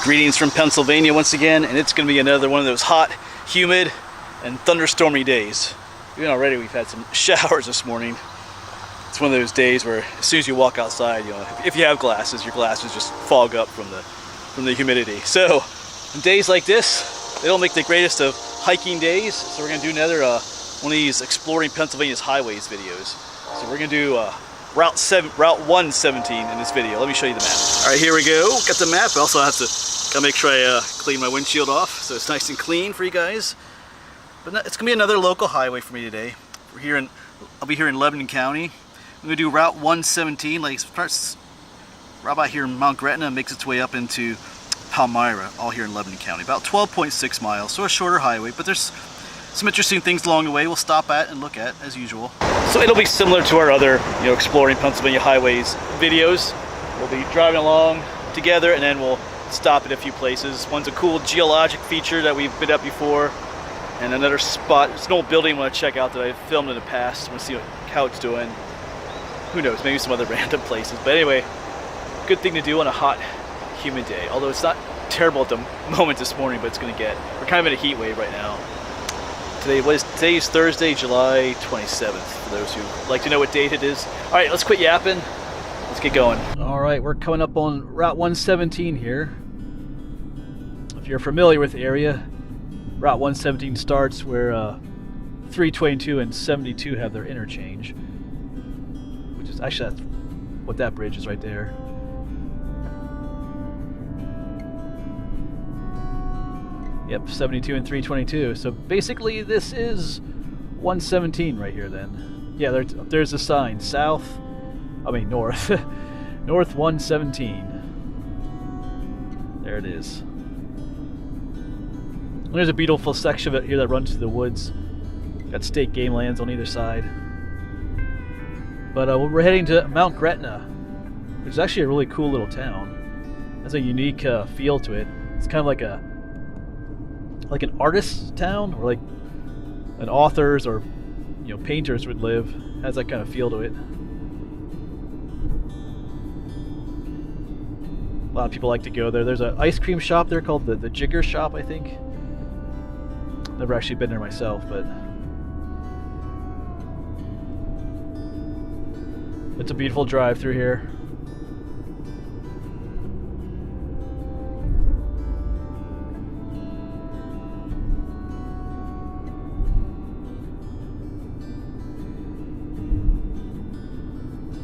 Greetings from Pennsylvania once again, and it's going to be another one of those hot, humid, and thunderstormy days. Even already we've had some showers this morning. It's one of those days where as soon as you walk outside, you know, if you have glasses, your glasses just fog up from the humidity. So, on days like this, they don't make the greatest of hiking days, so we're going to do another one of these exploring Pennsylvania's highways videos. So we're going to do Route 117 in this video. Let me show you the map. All right, here we go. Got the map. I also have to make sure I clean my windshield off so it's nice and clean for you guys. But it's gonna be another local highway for me today. I'll be here in Lebanon County. I'm gonna do Route 117. Like, starts right about here in Mount Gretna and makes its way up into Palmyra, all here in Lebanon County. About 12.6 miles, so a shorter highway, but there's some interesting things along the way we'll stop at and look at as usual. So it'll be similar to our other, exploring Pennsylvania highways videos. We'll be driving along together and then we'll stop at a few places. One's a cool geologic feature that we've been at before, and another spot, it's an old building I want to check out that I've filmed in the past. I want to see how it's doing. Who knows, maybe some other random places. But anyway, good thing to do on a hot, humid day. Although it's not terrible at the moment this morning, but it's going to get, we're kind of in a heat wave right now. Today is Thursday, July 27th, for those who like to know what date it is. All right, let's quit yapping. Let's get going. All right, we're coming up on Route 117 here. If you're familiar with the area, Route 117 starts where 322 and 72 have their interchange, which is actually that's what that bridge is right there. Yep, 72 and 322. So basically this is 117 right here then. Yeah, there's a sign. North. North 117. There it is. There's a beautiful section of it here that runs through the woods. Got state game lands on either side. But we're heading to Mount Gretna, which is actually a really cool little town. It has a unique feel to it. It's kind of like an artist's town, or like an author's or painters would live. It has that kind of feel to it. A lot of people like to go there. There's an ice cream shop there called the Jigger Shop, I think. Never actually been there myself, but it's a beautiful drive through here.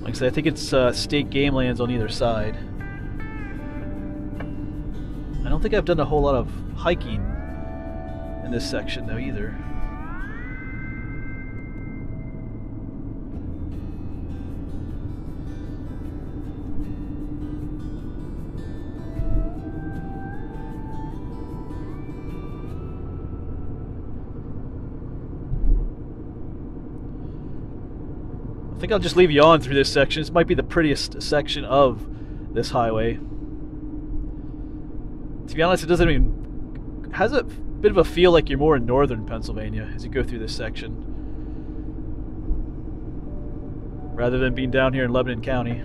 Like I said, I think it's state game lands on either side. I don't think I've done a whole lot of hiking in this section though either. I think I'll just leave you on through this section. This might be the prettiest section of this highway. To be honest, it doesn't even has a bit of a feel like you're more in northern Pennsylvania as you go through this section, rather than being down here in Lebanon County.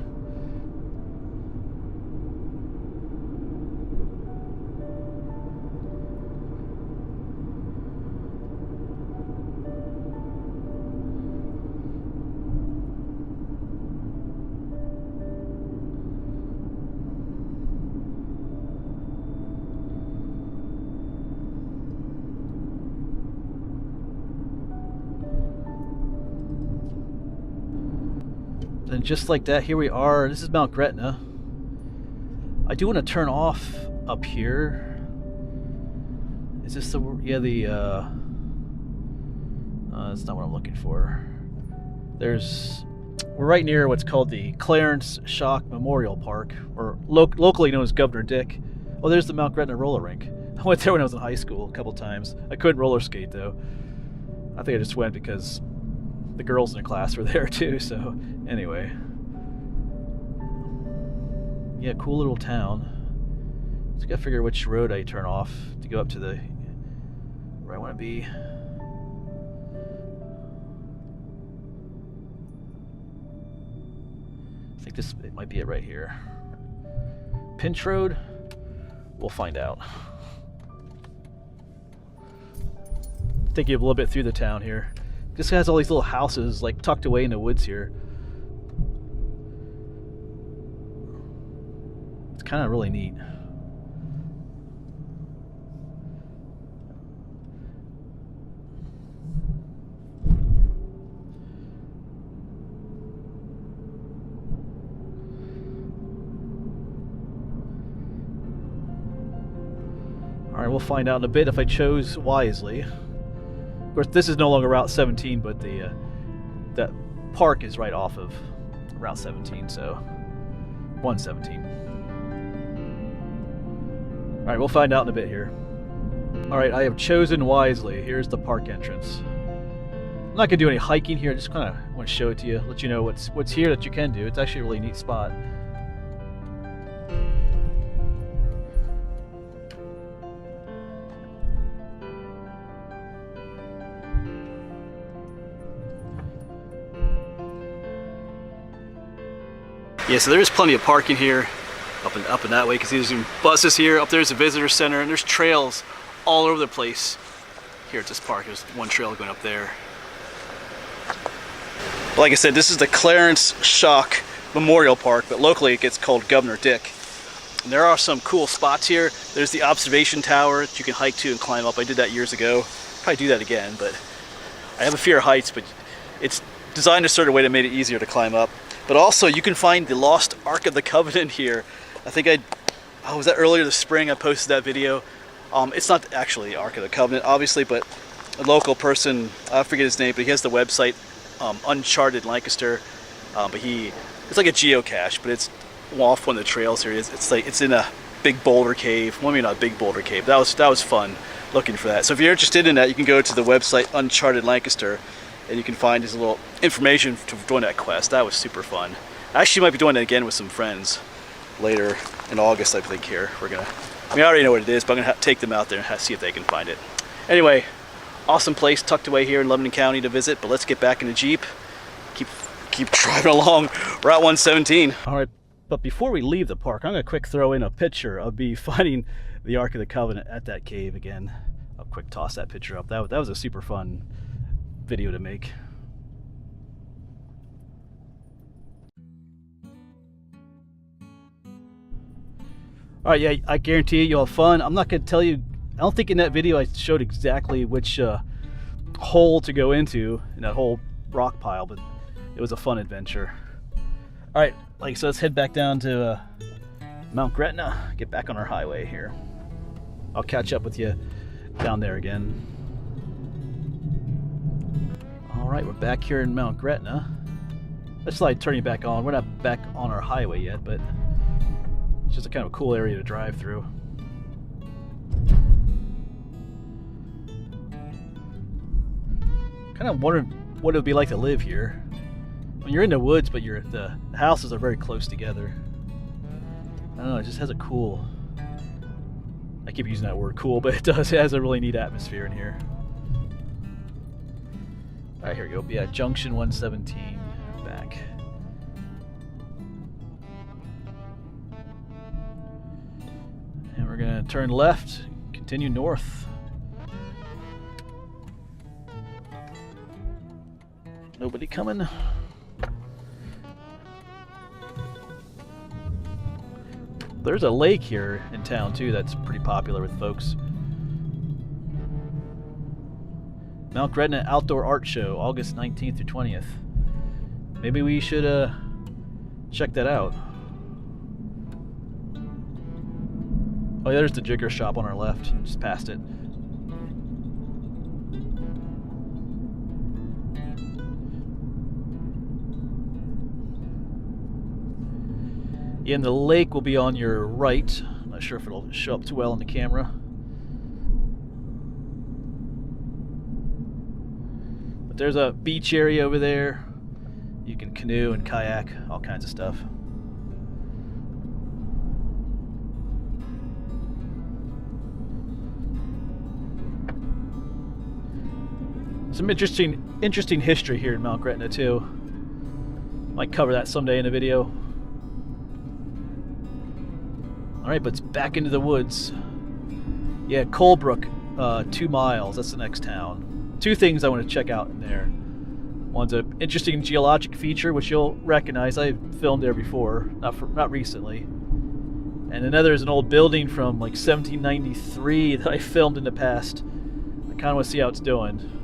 And just like that, here we are. This is Mount Gretna. I do want to turn off up here. Is this the... yeah, that's not what I'm looking for. We're right near what's called the Clarence Schoch Memorial Park, or locally known as Governor Dick. Oh, there's the Mount Gretna roller rink. I went there when I was in high school a couple times. I couldn't roller skate though. I think I just went because the girls in the class were there too, so anyway. Yeah, cool little town. Just gotta figure which road I turn off to go up to where I want to be. I think it might be it right here. Pinch Road? We'll find out. Take you a little bit through the town here. This has all these little houses like tucked away in the woods here. It's kind of really neat. Alright, we'll find out in a bit if I chose wisely. Of course, this is no longer Route 17, but that park is right off of Route 17, so 117. Alright, we'll find out in a bit here. Alright, I have chosen wisely. Here's the park entrance. I'm not going to do any hiking here, I just kind of want to show it to you, let you know what's here that you can do. It's actually a really neat spot. Yeah, so there is plenty of parking here, up and that way. You can see there's some buses here. Up there's a visitor center, and there's trails all over the place. Here at this park, there's one trail going up there. Like I said, this is the Clarence Shock Memorial Park, but locally it gets called Governor Dick. And there are some cool spots here. There's the observation tower that you can hike to and climb up. I did that years ago. Probably do that again, but I have a fear of heights, but it's designed a certain way to make it easier to climb up. But also, you can find the lost Ark of the Covenant here. I think was that earlier this spring I posted that video. It's not actually the Ark of the Covenant, obviously, but a local person, I forget his name, but he has the website, Uncharted Lancaster. But it's like a geocache, but it's off one of the trails here. It's in a big boulder cave. Well, maybe not a big boulder cave. That was fun looking for that. So if you're interested in that, you can go to the website Uncharted Lancaster, and you can find his little information to doing that quest. That was super fun. I actually might be doing it again with some friends later in August, I think. Here I already know what it is, but I'm gonna take them out there and see if they can find it. Anyway, awesome place tucked away here in Lebanon County to visit. But let's get back in the Jeep. Keep driving along Route 117. All right, but before we leave the park, I'm gonna quick throw in a picture of me finding the Ark of the Covenant at that cave again. I'll quick toss that picture up. That was a super fun video to make. Alright, yeah, I guarantee you'll have fun. I'm not going to tell you, I don't think in that video I showed exactly which hole to go into in that whole rock pile, but it was a fun adventure. Alright, so let's head back down to Mount Gretna, get back on our highway here. I'll catch up with you down there again. Alright, we're back here in Mount Gretna. Let's turn you back on. We're not back on our highway yet, but it's just a kind of cool area to drive through. Kind of wondering what it would be like to live here. I mean, you're in the woods, but the houses are very close together. I don't know, it just has a cool... I keep using that word cool, but it does. It has a really neat atmosphere in here. Alright, here we go. Yeah, Junction 117. Back. And we're going to turn left, continue north. Nobody coming. There's a lake here in town too that's pretty popular with folks. Mount Gretna Outdoor Art Show, August 19th through 20th. Maybe we should check that out. Oh yeah, there's the Jigger shop on our left, just past it. Yeah, and the lake will be on your right. I'm not sure if it'll show up too well on the camera. But there's a beach area over there. You can canoe and kayak, all kinds of stuff. Some interesting history here in Mount Gretna too. Might cover that someday in a video. All right, but it's back into the woods. Yeah, Colebrook, 2 miles. That's the next town. 2 things I want to check out in there. One's an interesting geologic feature, which you'll recognize. I filmed there before, not recently. And another is an old building from like 1793 that I filmed in the past. I kind of want to see how it's doing.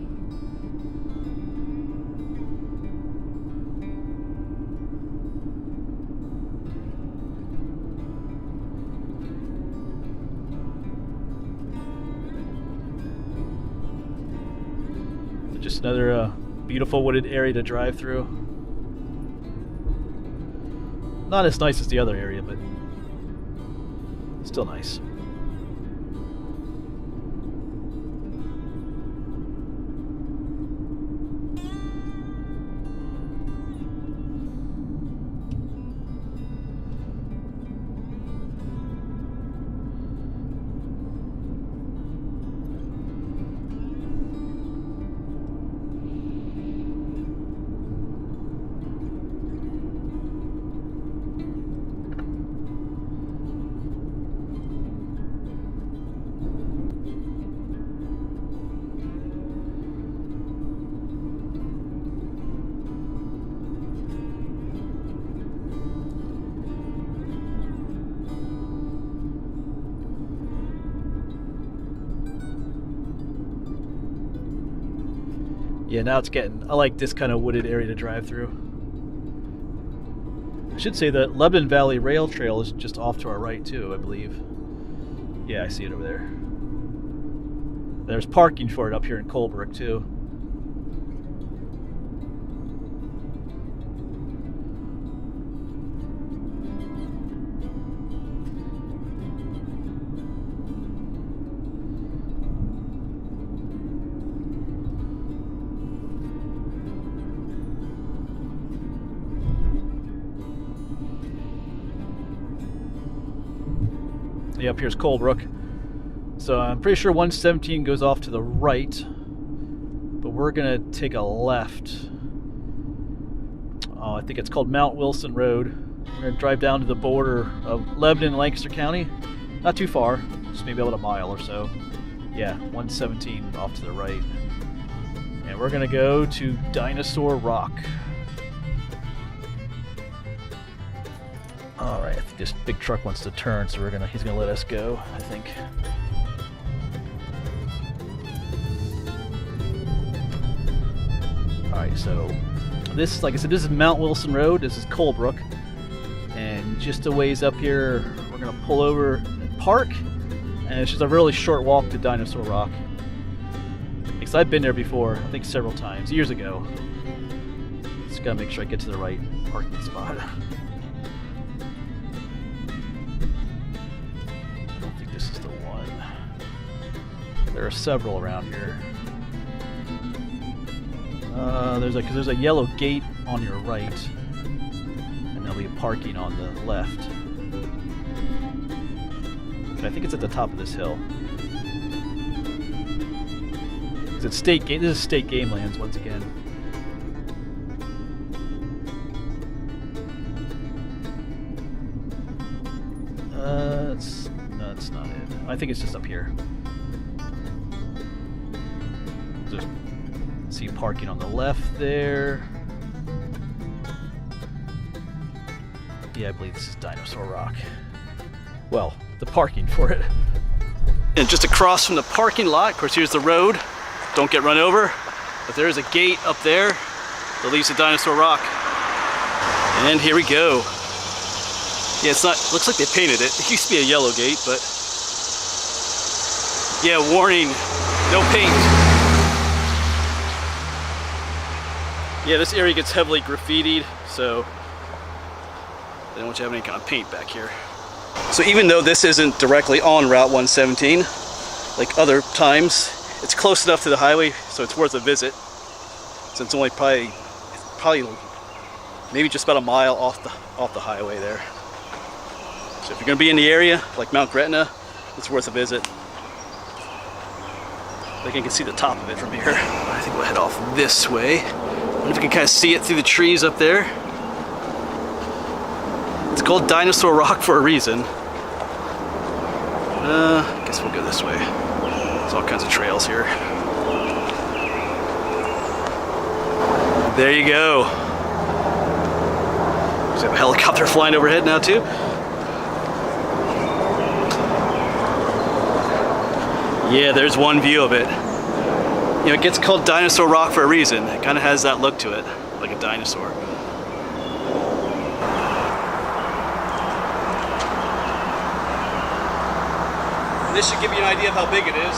Just another beautiful wooded area to drive through. Not as nice as the other area, but still nice. Yeah, now it's getting, I like this kind of wooded area to drive through. I should say the Lebanon Valley Rail Trail is just off to our right too, I believe. Yeah, I see it over there. There's parking for it up here in Colebrook too. Yeah, up here's Colebrook. So I'm pretty sure 117 goes off to the right, but we're gonna take a left. Oh, I think it's called Mount Wilson Road. We're gonna drive down to the border of Lebanon and Lancaster County. Not too far, just maybe about a mile or so. Yeah, 117 off to the right. And we're gonna go to Dinosaur Rock. Alright, I think this big truck wants to turn, so he's gonna let us go, I think. Alright, so this, like I said, this is Mount Wilson Road, this is Colebrook. And just a ways up here, we're gonna pull over and park, and it's just a really short walk to Dinosaur Rock. Because I've been there before, I think several times, years ago. Just gotta make sure I get to the right parking spot. There are several around here. There's a yellow gate on your right, and there'll be parking on the left. But I think it's at the top of this hill. It's state game. This is state game lands once again. That's not it. I think it's just up here. See parking on the left there. Yeah, I believe this is Dinosaur Rock. Well, the parking for it. And just across from the parking lot, of course, here's the road. Don't get run over. But there's a gate up there that leads to Dinosaur Rock. And here we go. Yeah, it's not, looks like they painted it. It used to be a yellow gate, but yeah, warning, no paint. Yeah, this area gets heavily graffitied, so they don't want you to have any kind of paint back here. So even though this isn't directly on Route 117, like other times, it's close enough to the highway, so it's worth a visit. Since it's only probably maybe just about a mile off the highway there. So if you're going to be in the area, like Mount Gretna, it's worth a visit. I think you can see the top of it from here. I think we'll head off this way. I wonder if you can kind of see it through the trees up there. It's called Dinosaur Rock for a reason. I guess we'll go this way. There's all kinds of trails here. There you go. There's a helicopter flying overhead now too. Yeah, there's one view of it. You know, it gets called Dinosaur Rock for a reason. It kind of has that look to it, like a dinosaur. And this should give you an idea of how big it is.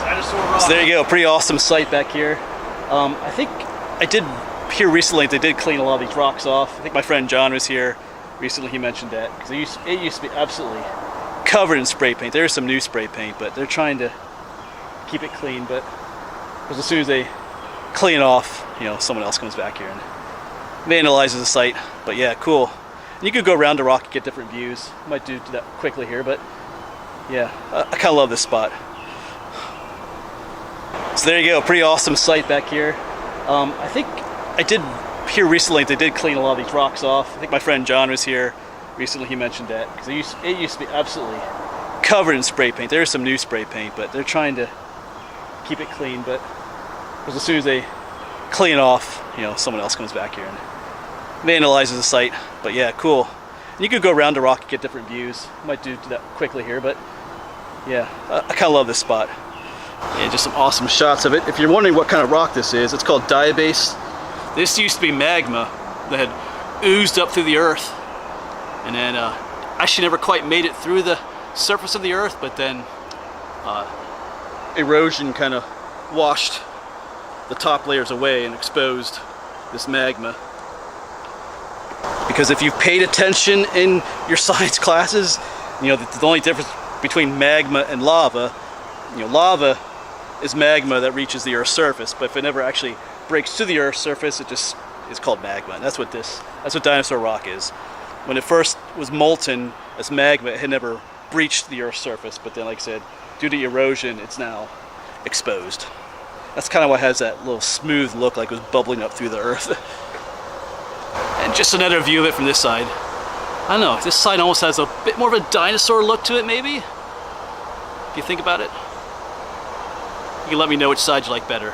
Dinosaur Rock. So there you go, pretty awesome site back here. I think I did hear recently they did clean a lot of these rocks off. I think my friend John was here recently. He mentioned that because it used to be absolutely covered in spray paint. There's some new spray paint, but they're trying to keep it clean. But because as soon as they clean it off, you know, someone else comes back here and vandalizes the site. But yeah, cool. And you could go around the rock and get different views. Might do that quickly here, but yeah, I kind of love this spot. So there you go, pretty awesome site back here. I think I did hear recently they did clean a lot of these rocks off. I think my friend John was here recently. He mentioned that because it used to be absolutely covered in spray paint. There's some new spray paint, but they're trying to keep it clean. But because as soon as they clean it off, you know, someone else comes back here and vandalizes the site. But yeah, cool. And you could go around the rock and get different views. Might do that quickly here, but yeah, I kind of love this spot. Yeah, just some awesome shots of it. If you're wondering what kind of rock this is, it's called diabase. This used to be magma that had oozed up through the earth, and then actually never quite made it through the surface of the earth, but then erosion kind of washed the top layers away and exposed this magma. Because if you've paid attention in your science classes, you know the only difference between magma and lava, you know, lava is magma that reaches the Earth's surface, but if it never actually breaks to the Earth's surface, it just is called magma. And that's what dinosaur rock is. When it first was molten as magma, it had never breached the Earth's surface, but then, like I said, due to erosion, it's now exposed. That's kind of why it has that little smooth look, like it was bubbling up through the Earth. And just another view of it from this side. I don't know, this side almost has a bit more of a dinosaur look to it, maybe? If you think about it. You can let me know which side you like better.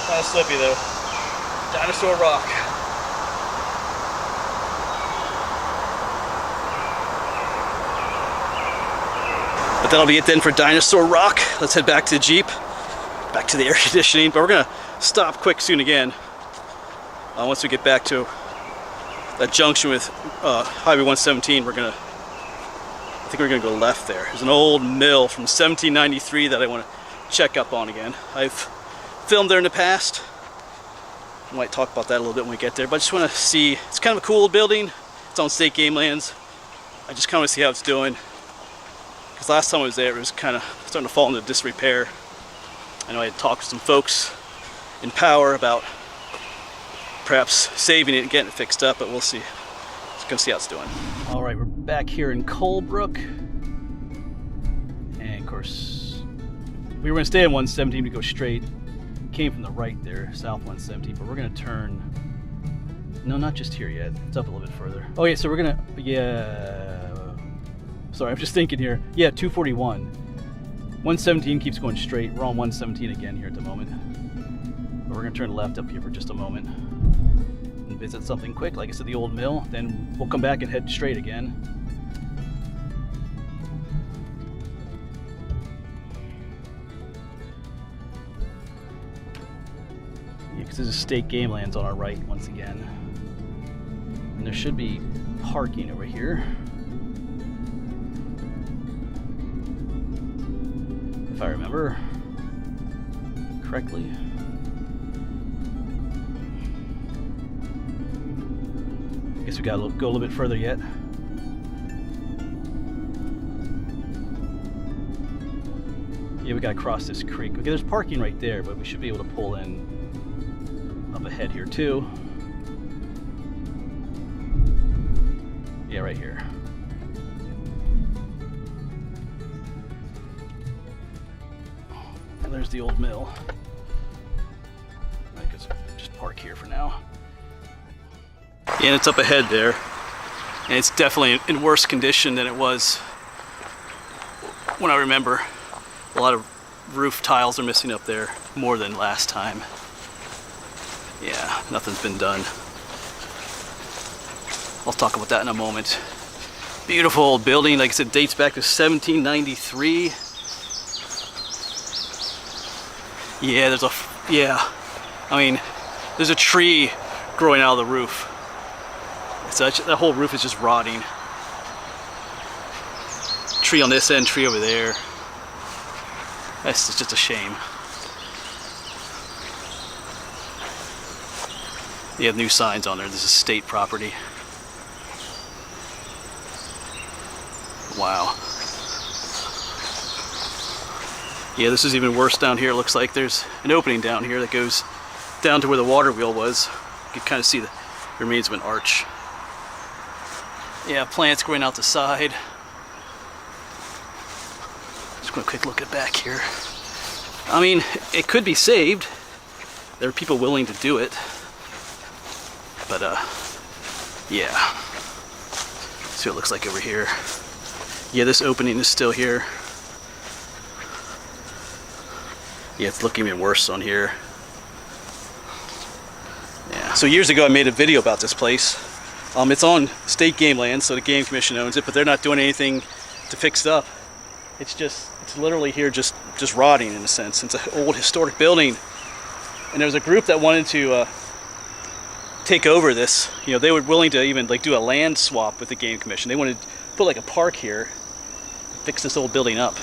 Kind of slippy though. Dinosaur rock. But that'll be it then for Dinosaur Rock. Let's head back to the Jeep, back to the air conditioning. But we're gonna stop quick soon again. Once we get back to that junction with Highway 117, I think we're gonna go left there. There's an old mill from 1793 that I want to check up on again. I've filmed there in the past. I might talk about that a little bit when we get there, but I just want to see. It's kind of a cool old building. It's on state game lands. I just kind of want to see how it's doing. Because last time I was there, it was kind of starting to fall into disrepair. I know I had talked to some folks in power about perhaps saving it and getting it fixed up, but we'll see. Let's go see how it's doing. All right, we're back here in Colebrook. And of course, we were gonna stay on 117 to go straight. Came from the right there, south 117, but we're gonna turn. No, not just here yet. It's up a little bit further. Oh yeah, so we're gonna, sorry, I'm just thinking here. Yeah, 241. 117 keeps going straight. We're on 117 again here at the moment. But we're gonna turn left up here for just a moment and visit something quick, like I said, the old mill. Then we'll come back and head straight again. Yeah, because there's a state game lands on our right once again. And there should be parking over here. If I remember correctly. I guess we gotta go a little bit further yet. Yeah, we gotta cross this creek. Okay, there's parking right there, but we should be able to pull in up ahead here too. Yeah, right here. And there's the old mill. I guess just park here for now. Yeah, and it's up ahead there. And it's definitely in worse condition than it was when I remember. A lot of roof tiles are missing up there more than last time. Yeah, nothing's been done. I'll talk about that in a moment. Beautiful old building, like I said, dates back to 1793. Yeah, there's a tree growing out of the roof. That whole roof is just rotting. Tree on this end, tree over there. That's just a shame. You have new signs on there. This is state property. Wow. Yeah, this is even worse down here. It looks like there's an opening down here that goes down to where the water wheel was. You can kind of see the remains of an arch. Yeah, plants growing out the side. Just going to quick look at back here. I mean, it could be saved. There are people willing to do it. But, yeah. See what it looks like over here. Yeah, this opening is still here. Yeah, it's looking even worse on here. Yeah. So years ago I made a video about this place. It's on state game land, so the Game Commission owns it, but they're not doing anything to fix it up. It's literally here just rotting in a sense. It's an old historic building. And there was a group that wanted to take over this. You know, they were willing to even like do a land swap with the Game Commission. They wanted to put like a park here, fix this old building up.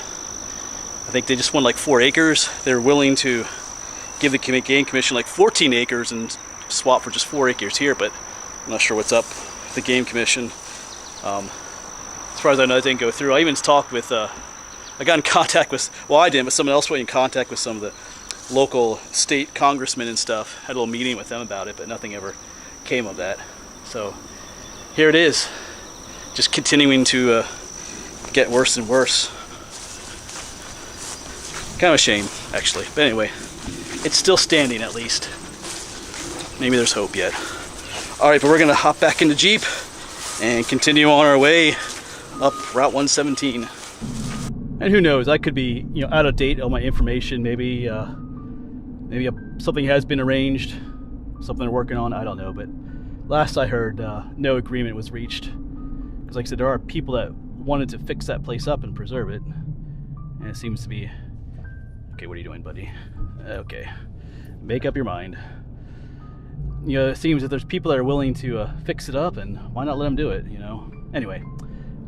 I think they just won like 4 acres. They were willing to give the Game Commission like 14 acres and swap for just 4 acres here, but I'm not sure what's up with the Game Commission. As far as I know, it didn't go through. I even talked with, I got in contact with, well I didn't, but someone else was in contact with some of the local state congressmen and stuff. Had a little meeting with them about it, but nothing ever came of that. So here it is, just continuing to get worse and worse. Kind of a shame, actually. But anyway, it's still standing at least. Maybe there's hope yet. All right, but we're gonna hop back in the Jeep and continue on our way up Route 117. And who knows? I could be, out of date on my information. Maybe, something has been arranged, something they're working on. I don't know. But last I heard, no agreement was reached. Because, like I said, there are people that wanted to fix that place up and preserve it, and it seems to be. Okay, what are you doing, buddy? Okay, make up your mind. It seems that there's people that are willing to fix it up, and why not let them do it, Anyway,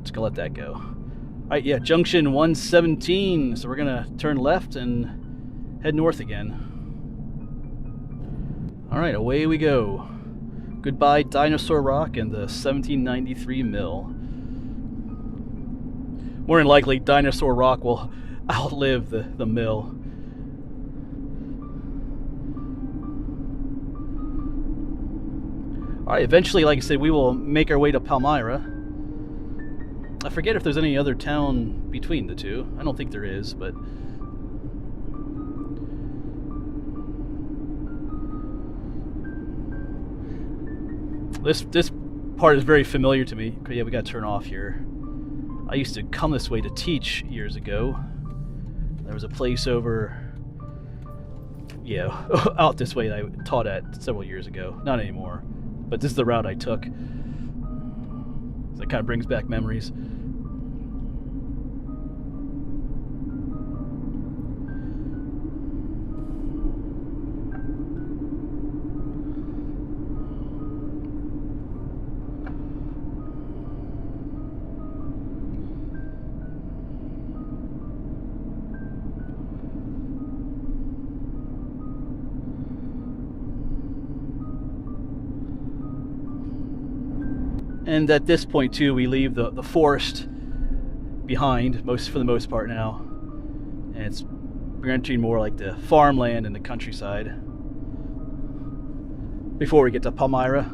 just gonna let that go. All right, yeah, junction 117. So we're gonna turn left and head north again. All right, away we go. Goodbye, Dinosaur Rock and the 1793 mill. More than likely, Dinosaur Rock will outlive the mill. Alright, eventually, like I said, we will make our way to Palmyra. I forget if there's any other town between the two. I don't think there is, but this part is very familiar to me. Yeah, we gotta turn off here. I used to come this way to teach years ago. There was a place over, out this way that I taught at several years ago. Not anymore, but this is the route I took. So it kind of brings back memories. And at this point too, we leave the forest behind, for the most part now, and we're entering more like the farmland and the countryside before we get to Palmyra.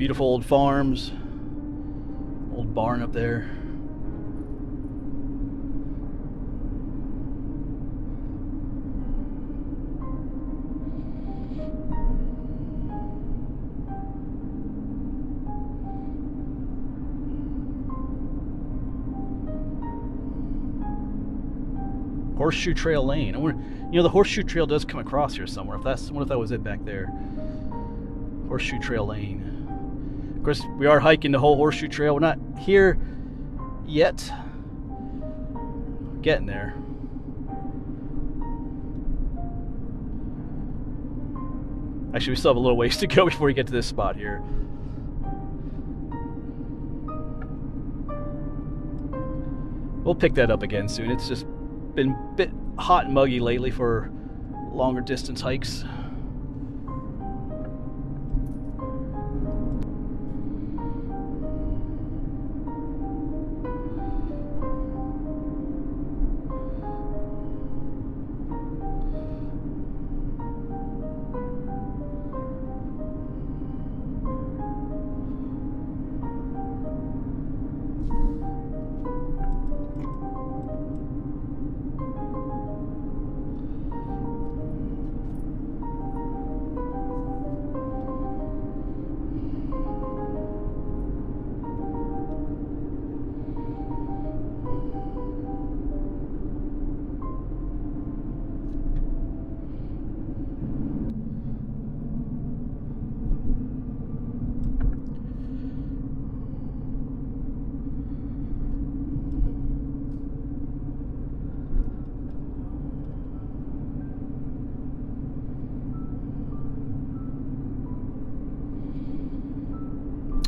Beautiful old farms. Old barn up there. Horseshoe Trail Lane. I wonder, you know, the Horseshoe Trail does come across here somewhere. What if that was it back there? Horseshoe Trail Lane. Of course, we are hiking the whole Horseshoe Trail. We're not here yet. Getting there. Actually, we still have a little ways to go before we get to this spot here. We'll pick that up again soon. It's just been a bit hot and muggy lately for longer distance hikes.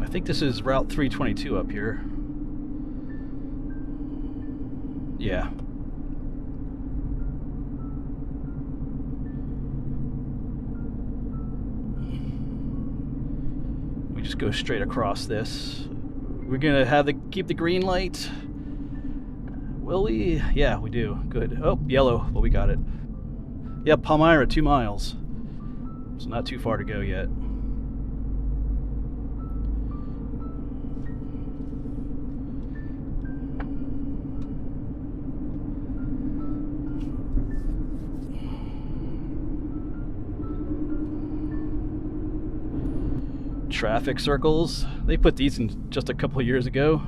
I think this is Route 322 up here. Yeah. We just go straight across this. We're gonna have keep the green light. Will we? Yeah, we do. Good. Oh, yellow, but we got it. Yeah, Palmyra, 2 miles. It's not too far to go yet. Traffic circles. They put these in just a couple of years ago.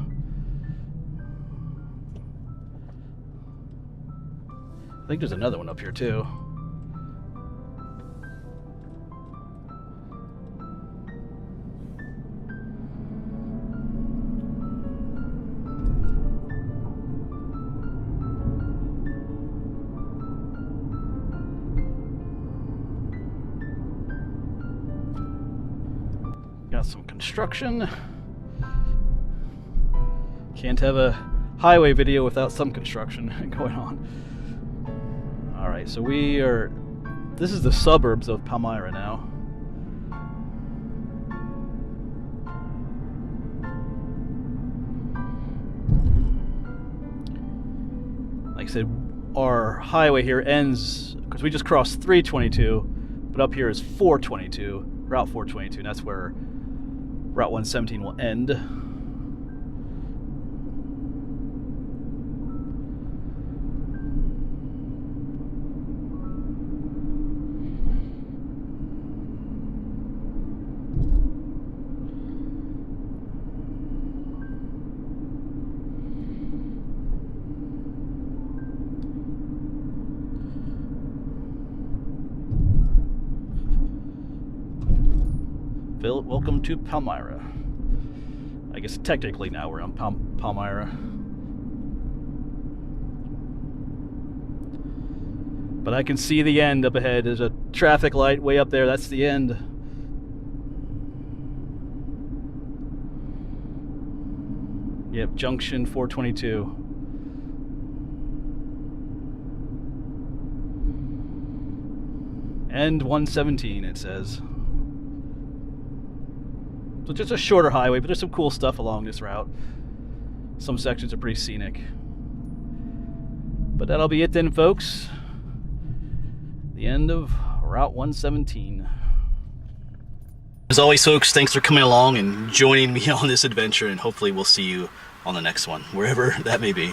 I think there's another one up here too. Got some construction. Can't have a highway video without some construction going on. Alright, so this is the suburbs of Palmyra now. Like I said, our highway here ends, because we just crossed 322, but up here is 422, Route 422, and that's where Route 117 will end. Welcome to Palmyra. I guess technically now we're on Palmyra. But I can see the end up ahead. There's a traffic light way up there. That's the end. Yep, junction 422. End 117, it says. So just a shorter highway, but there's some cool stuff along this route. Some sections are pretty scenic. But that'll be it then, folks. The end of Route 117. As always, folks, thanks for coming along and joining me on this adventure, and hopefully we'll see you on the next one, wherever that may be.